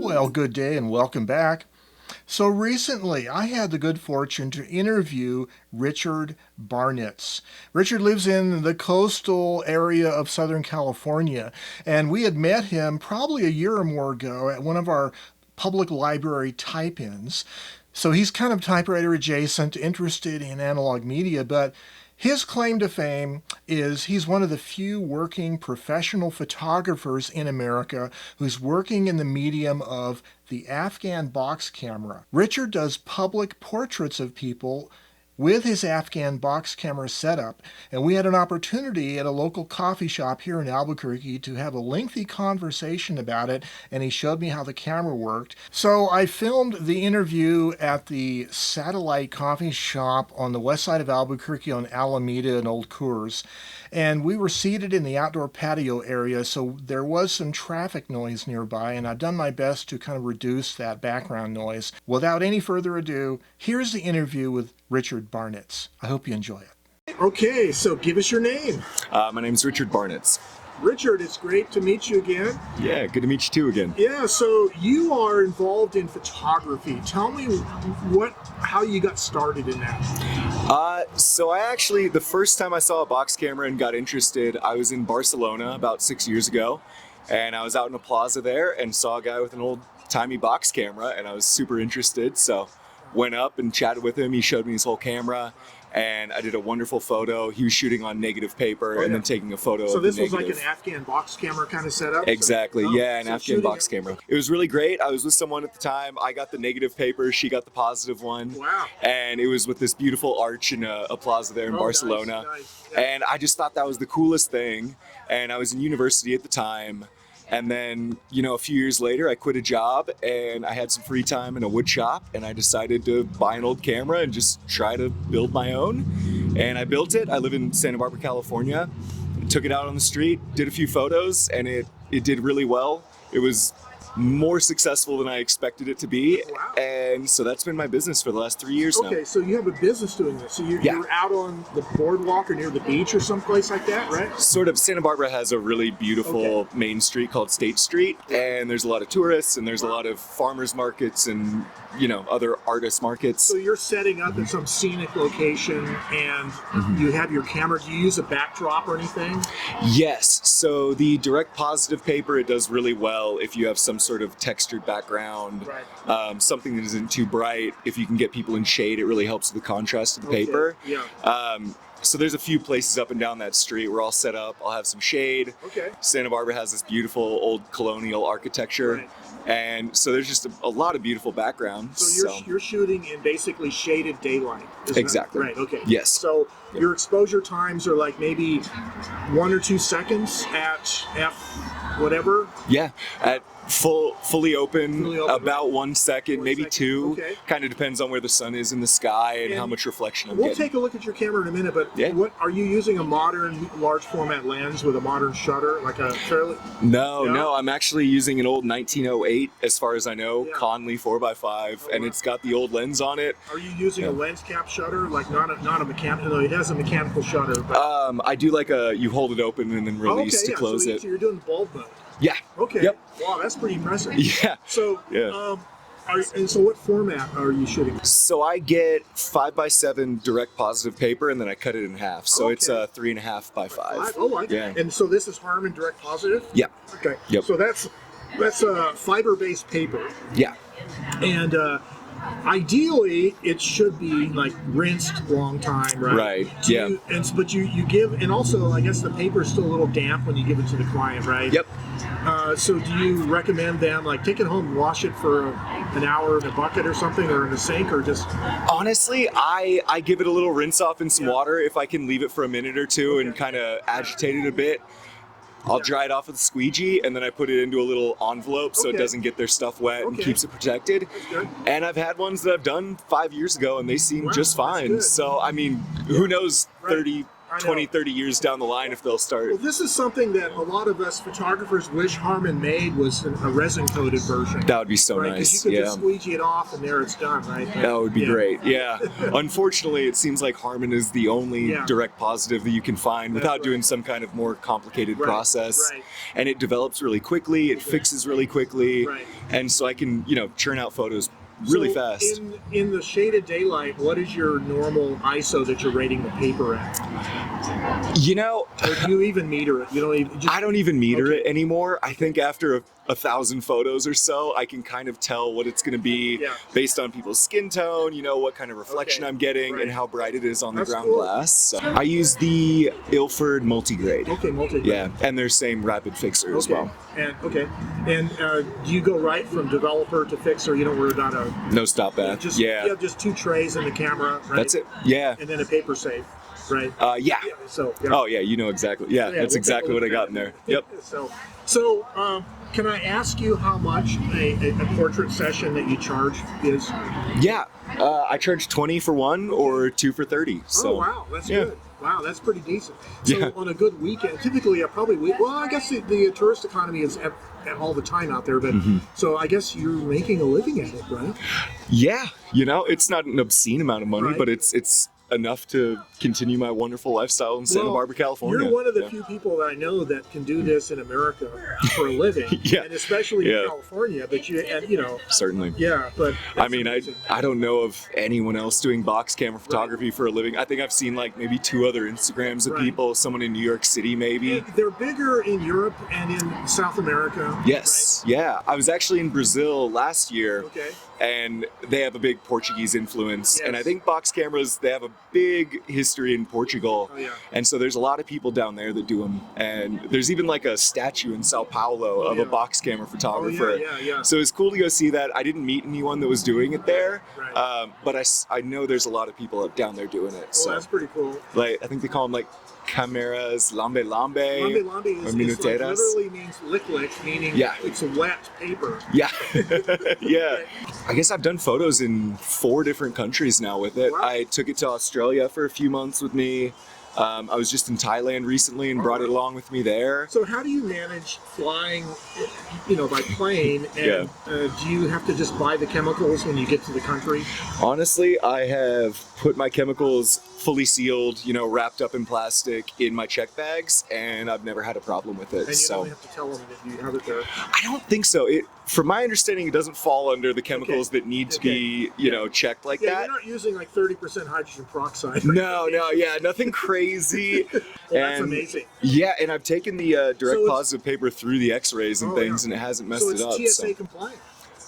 Well, good day and welcome back. So recently, I had the good fortune to interview Richard Barnitz. Richard lives in the coastal area of Southern California, and we had met him probably a year or more ago at one of our public library type-ins. So he's kind of typewriter adjacent, interested in analog media, but his claim to fame is he's one of the few working professional photographers in America who's working in the medium of the Afghan Box Camera. Richard does public portraits of people with his Afghan Box Camera setup, and we had an opportunity at a local coffee shop here in Albuquerque to have a lengthy conversation about it, and he showed me how the camera worked. So I filmed the interview at the Satellite Coffee Shop on the west side of Albuquerque on Alameda and Old Coors, and we were seated in the outdoor patio area, so there was some traffic noise nearby, and I've done my best to kind of reduce that background noise. Without any further ado, here's the interview with Richard Barnitz. I hope you enjoy it. Okay, so give us your name. My name's Richard Barnitz. Richard, it's great to meet you again. Yeah, good to meet you too again. Yeah, so you are involved in photography. Tell me how you got started in that. So the first time I saw a box camera and got interested, I was in Barcelona about 6 years ago, and I was out in a plaza there and saw a guy with an old-timey box camera, and I was super interested, so went up and chatted with him. He showed me his whole camera, and I did a wonderful photo. He was shooting on negative paper and then taking a photo of the negative. So this was like an Afghan box camera kind of setup? Exactly, an Afghan box camera. It was really great. I was with someone at the time. I got the negative paper, she got the positive one. Wow. And it was with this beautiful arch in a plaza there in Barcelona. Nice. Yeah. And I just thought that was the coolest thing. And I was in university at the time. And then, a few years later, I quit a job and I had some free time in a wood shop, and I decided to buy an old camera and just try to build my own. And I built it. I live in Santa Barbara, California. Took it out on the street, did a few photos, and it did really well. It was more successful than I expected it to be. Wow. And so that's been my business for the last 3 years now. Okay, so you have a business doing this. So you're out on the boardwalk or near the beach or someplace like that, right? Sort of. Santa Barbara has a really beautiful main street called State Street, and there's a lot of tourists, and there's a lot of farmers markets and other artist markets. So you're setting up at some scenic location, and you have your camera. Do you use a backdrop or anything? Yes. So the direct positive paper, it does really well if you have some sort of textured background, right. Something that isn't too bright. If you can get people in shade, it really helps with the contrast of the paper. Yeah. So there's a few places up and down that street where I'll set up. I'll have some shade. Okay. Santa Barbara has this beautiful old colonial architecture. Right. And so there's just a lot of beautiful backgrounds. So you're shooting in basically shaded daylight. Exactly. Right, okay. Yes. So your exposure times are like maybe 1 or 2 seconds at f whatever? Yeah, at fully open, about 1 second, maybe 2. Okay. Kind of depends on where the sun is in the sky and how much reflection I'm getting. We'll take a look at your camera in a minute, but what are you using? A modern large format lens with a modern shutter, like a fairly? No, I'm actually using an old 1908, as far as I know, Conley 4x5, and it's got the old lens on it. Are you using a lens cap shutter, like not a mechanical? No, it has a mechanical shutter. But... I do like you hold it open and then release to close it. So you're doing bulb mode. Yeah. Okay. Yep. Wow, that's pretty impressive. Yeah. So, and so what format are you shooting? So I get 5x7 direct positive paper, and then I cut it in half. So it's 3.5x5. Oh, and so this is Harman direct positive? Yeah. Okay. Yep. So that's fiber-based paper. Yeah. And ideally, it should be like rinsed long time, right? Right. But you give, and also I guess the paper is still a little damp when you give it to the client, right? Yep. So do you recommend them like take it home and wash it for an hour in a bucket or something, or in a sink, or just? Honestly, I give it a little rinse off in some water if I can leave it for a minute or two and kind of agitate it a bit. I'll dry it off with a squeegee, and then I put it into a little envelope so it doesn't get their stuff wet and keeps it protected. That's good. And I've had ones that I've done 5 years ago, and they seem just fine. So, I mean, who knows 30, 20, 30 years down the line if they'll start. Well, this is something that a lot of us photographers wish Harman made was a resin-coated version. That would be so right? nice. You could yeah. just squeegee it off and there it's done, right? That would be great. Yeah. Unfortunately, it seems like Harman is the only direct positive that you can find without doing some kind of more complicated process. Right. And it develops really quickly. It fixes really quickly. Right. And so I can, churn out photos really fast. In the shaded daylight, what is your normal ISO that you're rating the paper at? Or do you even meter it? You don't even. I don't even meter it anymore. I think after 1,000 photos or so, I can kind of tell what it's going to be based on people's skin tone, what kind of reflection I'm getting and how bright it is on the ground glass. So I use the Ilford multigrade. Okay, multigrade. Yeah, and their same rapid fixer as well. And do you go right from developer to fixer? You don't worry about no stop back. You have just 2 trays in the camera, right? That's it. Yeah. And then a paper safe, right? Yeah. So. Oh yeah, you know exactly. Yeah, that's exactly what I got in there. Yep. So, can I ask you how much a portrait session that you charge is? Yeah, I charge 20 for one or 2 for 30. So. Oh wow, that's good. Wow, that's pretty decent. So on a good weekend, typically I guess the tourist economy is all the time out there, but so I guess you're making a living at it, right? Yeah, it's not an obscene amount of money, but it's enough to continue my wonderful lifestyle in Santa Barbara, California. You're one of the few people that I know that can do this in America for a living, and especially in California. But certainly, But I mean, I don't know of anyone else doing box camera photography for a living. I think I've seen like maybe 2 other Instagrams of people. Someone in New York City, maybe. They're bigger in Europe and in South America. Yes, yeah. I was actually in Brazil last year. Okay. And they have a big Portuguese influence. And I think box cameras, they have a big history in Portugal. And so there's a lot of people down there that do them. And there's even like a statue in Sao Paulo of a box camera photographer. So it's cool to go see that. I didn't meet anyone that was doing it there. But I know there's a lot of people down there doing it. So that's pretty cool. Like, I think they call them like cameras lambe lambe is literally means lick, meaning it's a wet paper. Yeah. Yeah. I guess I've done photos in 4 different countries now with it. Wow. I took it to Australia for a few months with me. I was just in Thailand recently and brought it along with me there. So how do you manage flying, by plane? And do you have to just buy the chemicals when you get to the country? Honestly, I have put my chemicals fully sealed, wrapped up in plastic in my check bags, and I've never had a problem with it. And you don't have to tell them that you have it there? I don't think so. From my understanding, it doesn't fall under the chemicals that need to be, checked like that. You're not using like 30% hydrogen peroxide. No, nothing crazy. That's amazing. Yeah, and I've taken the direct positive paper through the X-rays and things, and it hasn't messed it up. So it's TSA compliant.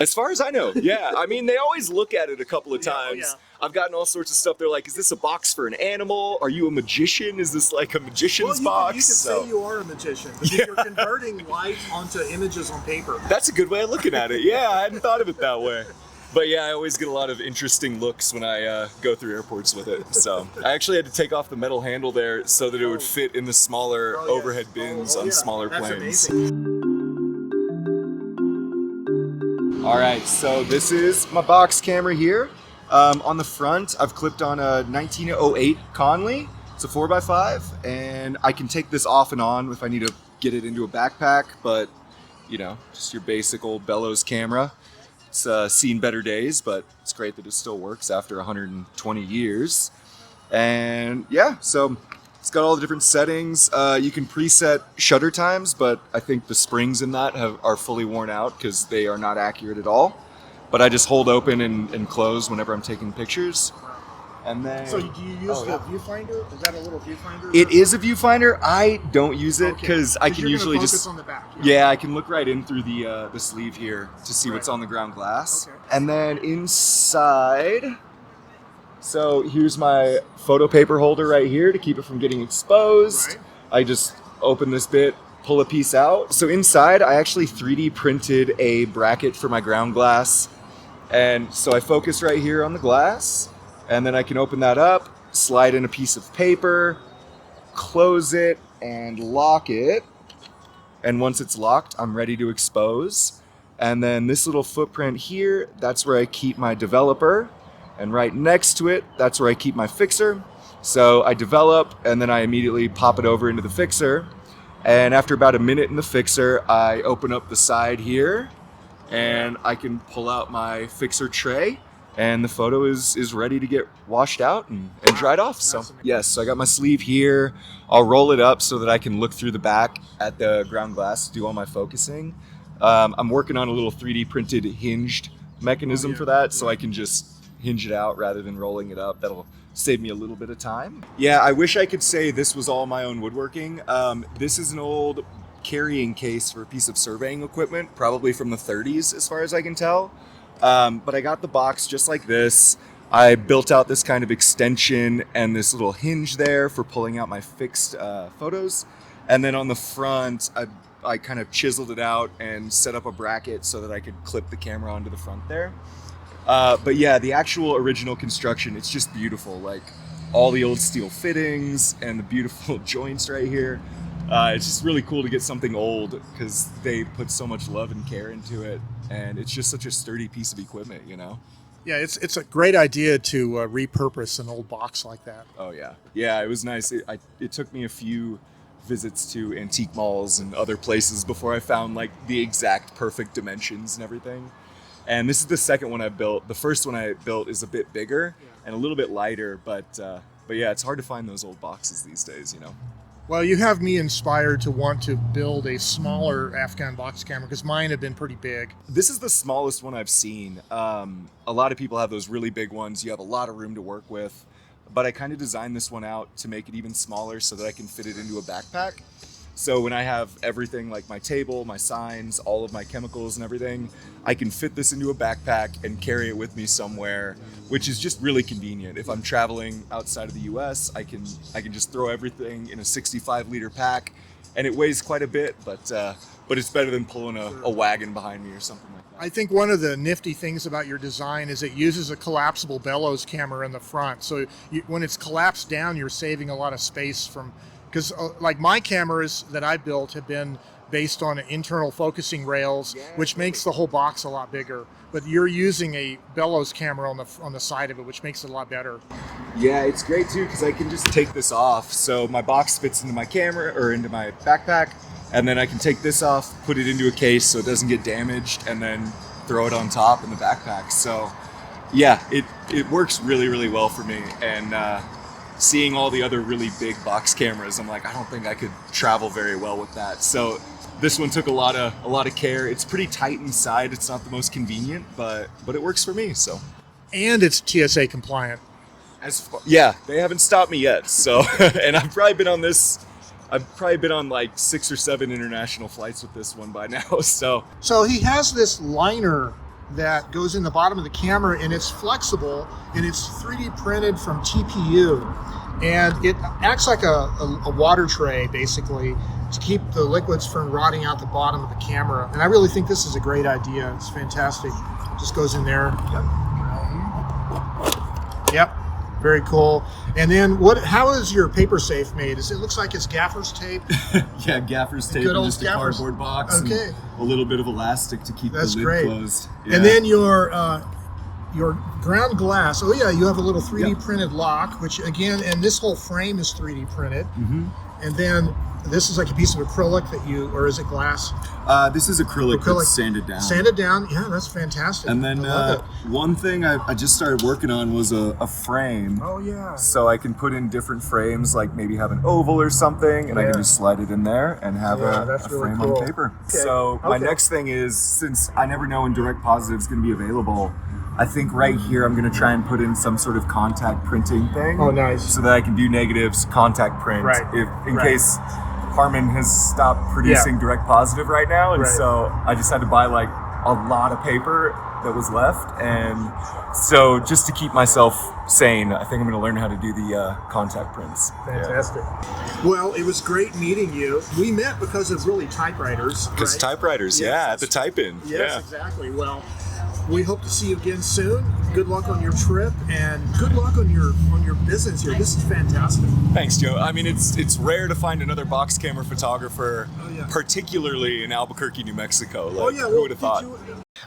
As far as I know, yeah. I mean, they always look at it a couple of times. I've gotten all sorts of stuff. They're like, is this a box for an animal? Are you a magician? Is this like a magician's box? You can say you are a magician because you're converting light onto images on paper. That's a good way of looking at it. Yeah, I hadn't thought of it that way. But yeah, I always get a lot of interesting looks when I go through airports with it. So I actually had to take off the metal handle there so that it would fit in the smaller overhead bins on smaller planes. Amazing. All right, so this is my box camera here. On the front, I've clipped on a 1908 Conley. It's a 4x5, and I can take this off and on if I need to get it into a backpack, but just your basic old bellows camera. It's seen better days, but it's great that it still works after 120 years. And yeah, so it's got all the different settings. You can preset shutter times, but I think the springs in that are fully worn out because they are not accurate at all. But I just hold open and close whenever I'm taking pictures. And then, so do you use the viewfinder? Is that a little viewfinder? It is a viewfinder. I don't use it because I can usually just on the back. Yeah, I can look right in through the sleeve here to see what's on the ground glass. Okay. And then inside, so here's my photo paper holder right here to keep it from getting exposed. Right. I just open this bit, pull a piece out. So inside, I actually 3D printed a bracket for my ground glass. And so I focus right here on the glass, and then I can open that up, slide in a piece of paper, close it, and lock it. And once it's locked, I'm ready to expose. And then this little footprint here, that's where I keep my developer. And right next to it, that's where I keep my fixer. So I develop, and then I immediately pop it over into the fixer. And after about a minute in the fixer, I open up the side here, and I can pull out my fixer tray, and the photo is ready to get washed out and dried off. So yes, so I got my sleeve here. I'll roll it up so that I can look through the back at the ground glass to do all my focusing. I'm working on a little 3D printed hinged mechanism for that, so I can just hinge it out rather than rolling it up. That'll save me a little bit of time. Yeah, I wish I could say this was all my own woodworking. This is an old carrying case for a piece of surveying equipment, probably from the 30s as far as I can tell. But I got the box just like this. I built out this kind of extension and this little hinge there for pulling out my fixed photos. And then on the front, I kind of chiseled it out and set up a bracket so that I could clip the camera onto the front there. But yeah, the actual original construction, it's just beautiful. Like all the old steel fittings and the beautiful joints right here. It's just really cool to get something old because they put so much love and care into it. And it's just such a sturdy piece of equipment, you know? Yeah, it's a great idea to repurpose an old box like that. Oh yeah. Yeah, it was nice. It took me a few visits to antique malls and other places before I found like the exact perfect dimensions and everything. And this is the second one I built. The first one I built is a bit bigger and a little bit lighter, but yeah, it's hard to find those old boxes these days, you know. Well, you have me inspired to want to build a smaller Afghan box camera because mine have been pretty big. This is the smallest one I've seen. A lot of people have those really big ones. You have a lot of room to work with, but I kind of designed this one out to make it even smaller so that I can fit it into a backpack. So when I have everything like my table, my signs, all of my chemicals and everything, I can fit this into a backpack and carry it with me somewhere, which is just really convenient. If I'm traveling outside of the US, I can just throw everything in a 65-liter pack, and it weighs quite a bit, but it's better than pulling a wagon behind me or something like that. I think one of the nifty things about your design is it uses a collapsible bellows camera in the front. So when it's collapsed down, you're saving a lot of space from, because like my cameras that I built have been based on internal focusing rails, which makes the whole box a lot bigger. But you're using a bellows camera on the side of it, which makes it a lot better. Yeah, it's great too because I can just take this off. So my box fits into my camera or into my backpack, and then I can take this off, put it into a case so it doesn't get damaged, and then throw it on top in the backpack. So yeah, it works really, really well for me. And seeing all the other really big box cameras, I'm like, I don't think I could travel very well with that. So this one took a lot of care. It's pretty tight inside. It's not the most convenient, but it works for me. So, and it's TSA compliant. Yeah, they haven't stopped me yet. So, and I've probably been on like 6 or 7 international flights with this one by now. So he has this liner that goes in the bottom of the camera, and it's flexible, and it's 3D printed from TPU, and it acts like a water tray basically to keep the liquids from rotting out the bottom of the camera. And I really think this is a great idea. It's fantastic. Just goes in there. Yep. Very cool. And then how is your paper safe made? It looks like it's gaffer's tape. Yeah, gaffer's tape and just a cardboard box. Okay. And a little bit of elastic to keep the lid closed. Yeah. And then your ground glass. Oh yeah, you have a little 3D printed lock, which again, and this whole frame is 3D printed. Mm-hmm. And then this is like a piece of acrylic or is it glass? This is acrylic that's sanded down. Sanded down, yeah, that's fantastic. And then one thing I just started working on was a frame. Oh yeah. So I can put in different frames, like maybe have an oval or something, and I can just slide it in there and have a frame really cool. On paper. Okay. So my next thing is, since I never know when direct positive is going to be available, I think right here I'm going to try and put in some sort of contact printing thing. Oh, nice. So that I can do negatives, contact print, in case Harman has stopped producing direct positive right now. And so I just had to buy like a lot of paper that was left. And so just to keep myself sane, I think I'm going to learn how to do the contact prints. Fantastic. Yeah. Well, it was great meeting you. We met because of really typewriters. Because typewriters, at the type-in. Yes, exactly. Well, we hope to see you again soon. Good luck on your trip, and good luck on your business here. This is fantastic. Thanks, Joe. I mean, it's rare to find another box camera photographer, particularly in Albuquerque, New Mexico. Like, who would have thought?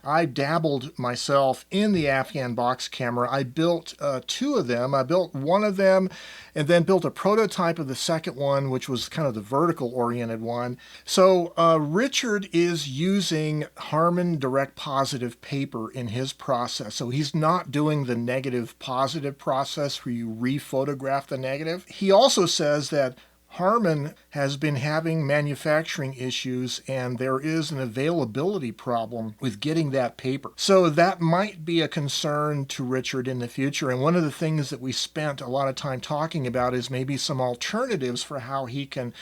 I dabbled myself in the Afghan Box Camera. I built two of them. I built one of them and then built a prototype of the second one, which was kind of the vertical oriented one. So Richard is using Harman direct positive paper in his process. So he's not doing the negative positive process where you rephotograph the negative. He also says that Harman has been having manufacturing issues and there is an availability problem with getting that paper. So that might be a concern to Richard in the future. And one of the things that we spent a lot of time talking about is maybe some alternatives for how he can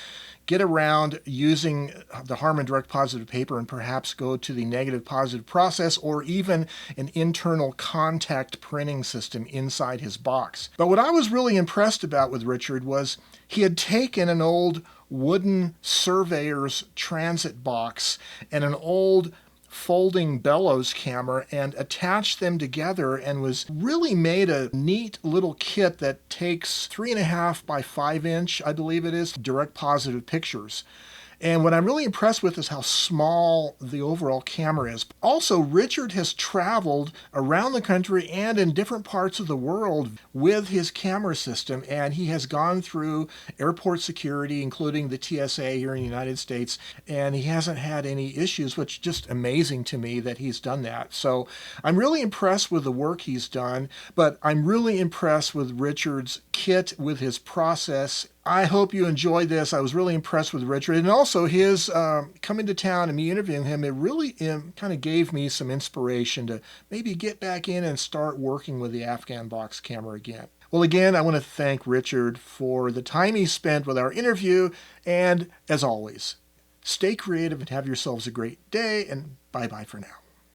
get around using the Harman direct positive paper and perhaps go to the negative positive process or even an internal contact printing system inside his box. But what I was really impressed about with Richard was he had taken an old wooden surveyor's transit box and an old folding bellows camera and attached them together and was really made a neat little kit that takes 3.5 by 5 inch, I believe it is, direct positive pictures. And what I'm really impressed with is how small the overall camera is. Also, Richard has traveled around the country and in different parts of the world with his camera system, and he has gone through airport security, including the TSA here in the United States, and he hasn't had any issues, which is just amazing to me that he's done that. So I'm really impressed with the work he's done, but I'm really impressed with Richard's kit, with his process. I hope you enjoyed this. I was really impressed with Richard. And also his coming to town and me interviewing him, it really kind of gave me some inspiration to maybe get back in and start working with the Afghan Box Camera again. Well, again, I want to thank Richard for the time he spent with our interview. And as always, stay creative and have yourselves a great day. And bye-bye for now.